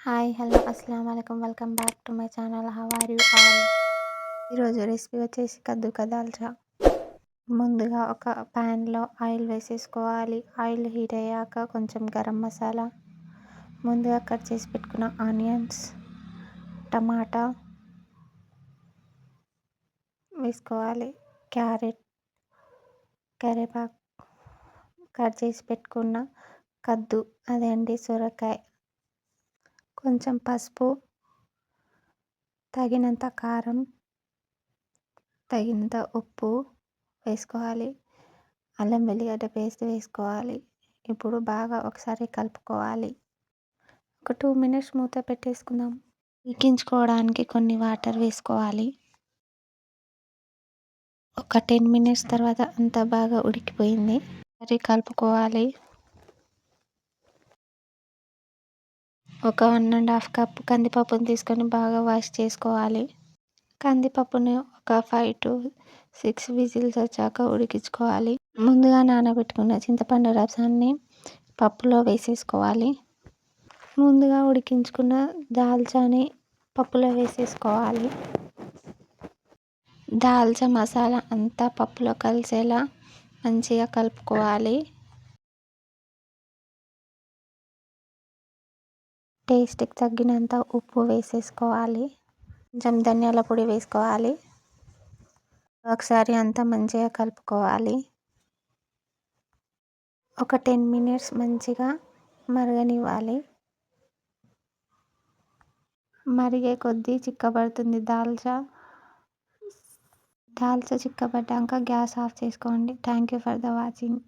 Hi hello అస్సలం వాలేకుమ్ welcome back to my channel. How are you all? ఈరోజు recipe వచ్చేసి కద్దు కా దాల్చా. ముందుగా ఒక ప్యాన్లో ఆయిల్ వేసేసుకోవాలి. ఆయిల్ హీట్ అయ్యాక కొంచెం గరం మసాలా, ముందుగా కట్ చేసి పెట్టుకున్న ఆనియన్స్, టమాటా వేసుకోవాలి. క్యారెట్, కరివేపాకు, కట్ చేసి పెట్టుకున్న కద్దు అదే అండి సొరకాయ, కొంచెం పసుపు, తగినంత కారం, తగినంత ఉప్పు వేసుకోవాలి. అల్లం వెల్లిగడ్డ పేస్ట్ వేసుకోవాలి. ఇప్పుడు బాగా ఒకసారి కలుపుకోవాలి. ఒక 2 మినిట్స్ మూత పెట్టేసుకుందాం. ఉడికించుకోవడానికి కొన్ని వాటర్ వేసుకోవాలి. ఒక 10 మినిట్స్ తర్వాత అంతా బాగా ఉడికిపోయింది. మరి కలుపుకోవాలి. ఒక 1.5 కప్ కందిపప్పును తీసుకొని బాగా వాష్ చేసుకోవాలి. కందిపప్పుని ఒక 5 to 6 విజిల్స్ వచ్చాక ఉడికించుకోవాలి. ముందుగా నానబెట్టుకున్న చింతపండు రసాన్ని పప్పులో వేసేసుకోవాలి. ముందుగా ఉడికించుకున్న దాల్చాని పప్పులో వేసేసుకోవాలి. దాల్చా మసాలా అంతా పప్పులో కలిసేలా మంచిగా కలుపుకోవాలి. టేస్ట్కి తగ్గినంత ఉప్పు వేసేసుకోవాలి. కొంచెం ధనియాల పొడి వేసుకోవాలి. ఒకసారి అంతా మంచిగా కలుపుకోవాలి. ఒక 10 మినిట్స్ మంచిగా మరగనివ్వాలి. మరిగే కొద్దీ చిక్కబడుతుంది దాల్చా. చిక్కబడ్డాక గ్యాస్ ఆఫ్ చేసుకోండి. Thank you for the watching.